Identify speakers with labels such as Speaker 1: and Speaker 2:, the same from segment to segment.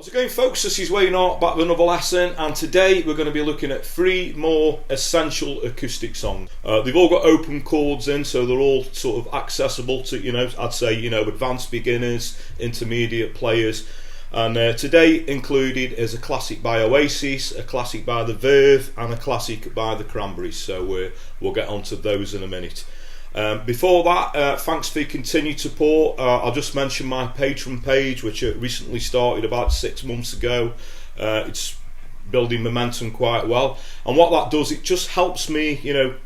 Speaker 1: How's it going, folks? This is Wayne Art back with another lesson, and today we're going to be looking at 3 more essential acoustic songs. They've all got open chords in, so they're all sort of accessible to, I'd say, advanced beginners, intermediate players. And today included is a classic by Oasis, a classic by the Verve, and a classic by the Cranberries. So we'll get onto those in a minute. Before that, thanks for your continued support. I'll just mention my Patreon page, which recently started about 6 months ago. It's building momentum quite well, and what that does, it just helps me,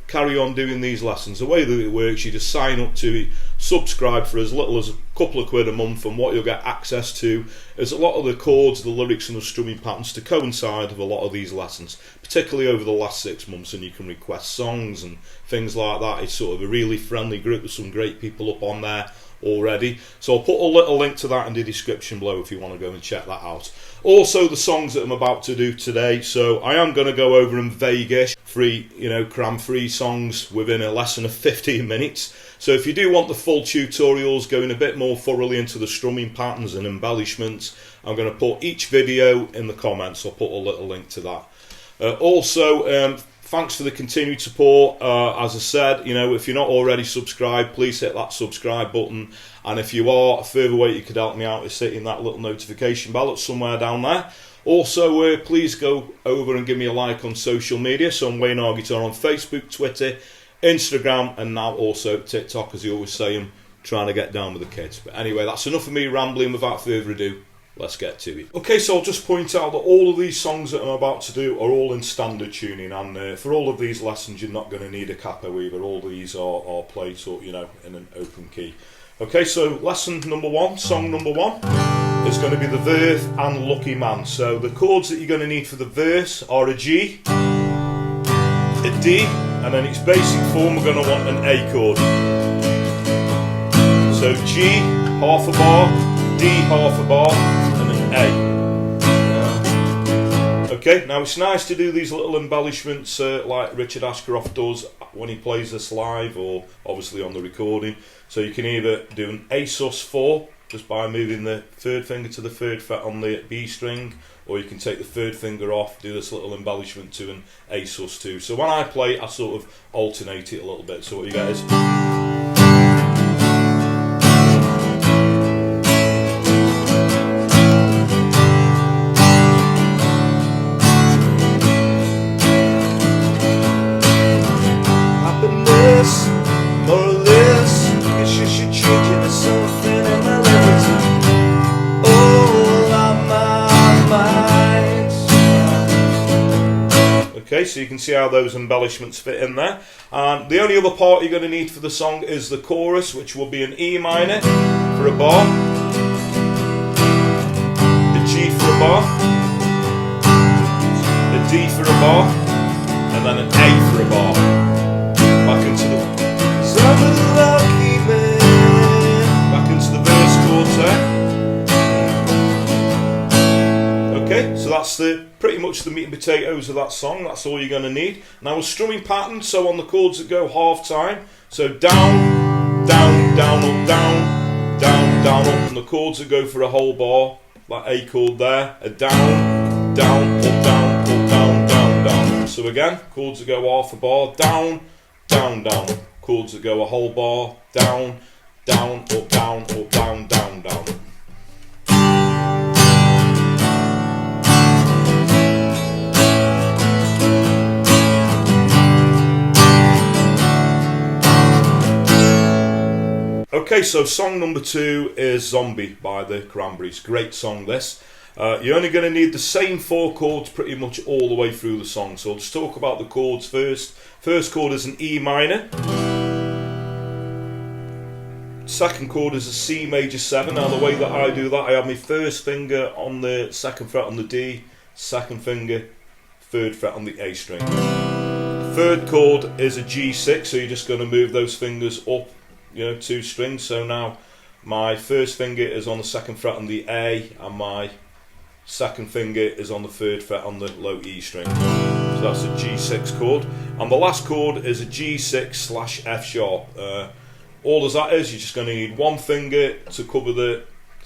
Speaker 1: carry on doing these lessons. The way that it works, you just sign up to it, subscribe for as little as a couple of quid a month, and what you'll get access to is a lot of the chords, the lyrics and the strumming patterns to coincide with a lot of these lessons, particularly over the last 6 months, and you can request songs and things like that. It's sort of a really friendly group with some great people up on there already, so I'll put a little link to that in the description below if you want to go and check that out. Also, the songs that I'm about to do today, so I am going to go over them vaguish, cram 3 songs within a lesson of 15 minutes. So if you do want the full tutorials going a bit more thoroughly into the strumming patterns and embellishments, I'm going to put each video in the comments. I'll put a little link to that. Also, thanks for the continued support. As I said, if you're not already subscribed, please hit that subscribe button. And if you are, a further way you could help me out is hitting that little notification bell that's somewhere down there. Also, please go over and give me a like on social media. So I'm Wayne Art Guitar on Facebook, Twitter, Instagram, and now also TikTok, as you always say. I'm trying to get down with the kids. But anyway, that's enough of me rambling. Without further ado, let's get to it. Okay, so I'll just point out that all of these songs that I'm about to do are all in standard tuning, and for all of these lessons you're not going to need a capo either. All these are played sort in an open key. Okay, so lesson number 1, song number 1 is going to be the Verb and Lucky Man. So the chords that you're going to need for the verse are a G, a D, and then its basic form we're going to want an A chord. So G, half a bar, D, half a bar, and an A. Okay, now it's nice to do these little embellishments like Richard Ashcroft does when he plays this live, or obviously on the recording. So you can either do an A sus4 just by moving the 3rd finger to the 3rd fret on the B string, or you can take the 3rd finger off, do this little embellishment to an A sus2. So when I play, I sort of alternate it a little bit. So what you get is... Okay, so you can see how those embellishments fit in there. And the only other part you're going to need for the song is the chorus, which will be an E minor for a bar, a G for a bar, a D for a bar, and then an A for a bar. Back into the lucky man. Back into the verse chords there. Okay, so that's pretty much the meat and potatoes of that song. That's all you're going to need. Now a strumming pattern, so on the chords that go half time, so down, down, down, up, down, down, down, up, and the chords that go for a whole bar, that A chord there, a down, down, up, down, up, down, down, down. So again, chords that go half a bar, down, down, down. Chords that go a whole bar, down, down, up, down, up, down, down, down. Okay, so song number 2 is Zombie by the Cranberries. Great song this. You're only going to need the same 4 chords pretty much all the way through the song. So I'll just talk about the chords first. First chord is an E minor. Second chord is a C major 7. Now the way that I do that, I have my 1st finger on the 2nd fret on the D, 2nd finger, 3rd fret on the A string. Third chord is a G6, so you're just going to move those fingers up 2 strings. So now my 1st finger is on the 2nd fret on the A, and my 2nd finger is on the 3rd fret on the low E string. So that's a G6 chord. And the last chord is a G6/F sharp. All as that is, you're just going to need 1 finger to cover the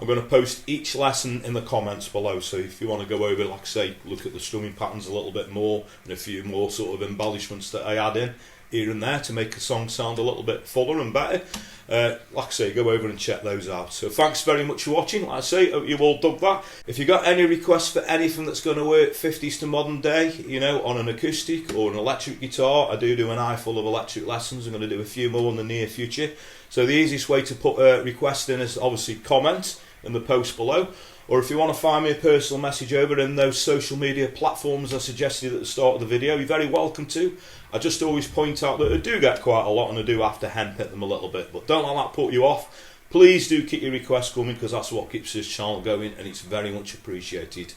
Speaker 1: I'm going to post each lesson in the comments below, so if you want to go over, like I say, look at the strumming patterns a little bit more and a few more sort of embellishments that I add in here and there to make a song sound a little bit fuller and better, like I say, go over and check those out. So thanks very much for watching. Like I say, hope you all dug that. If you got any requests for anything that's going to work 50s to modern day, you know, on an acoustic or an electric guitar, I do an eye full of electric lessons. I'm going to do a few more in the near future. So the easiest way to put a request in is obviously comment in the post below, or if you want to find me a personal message over in those social media platforms I suggested at the start of the video, you're very welcome to. I just always point out that I do get quite a lot and I do have to henpick them a little bit, but don't let that put you off. Please do keep your requests coming, because that's what keeps this channel going, and it's very much appreciated.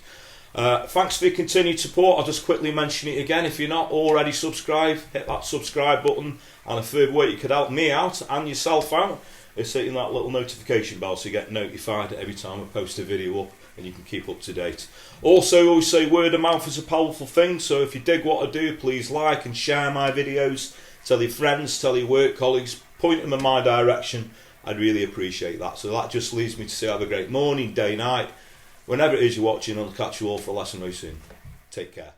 Speaker 1: Thanks for your continued support. I'll just quickly mention it again. If you're not already subscribed, hit that subscribe button, and a further way you could help me out and yourself out is hitting that little notification bell so you get notified every time I post a video up and you can keep up to date. Also, I always say word of mouth is a powerful thing, so if you dig what I do, please like and share my videos, tell your friends, tell your work colleagues, point them in my direction. I'd really appreciate that. So that just leaves me to say have a great morning, day, night, whenever it is you're watching, and I'll catch you all for a lesson very soon. Take care.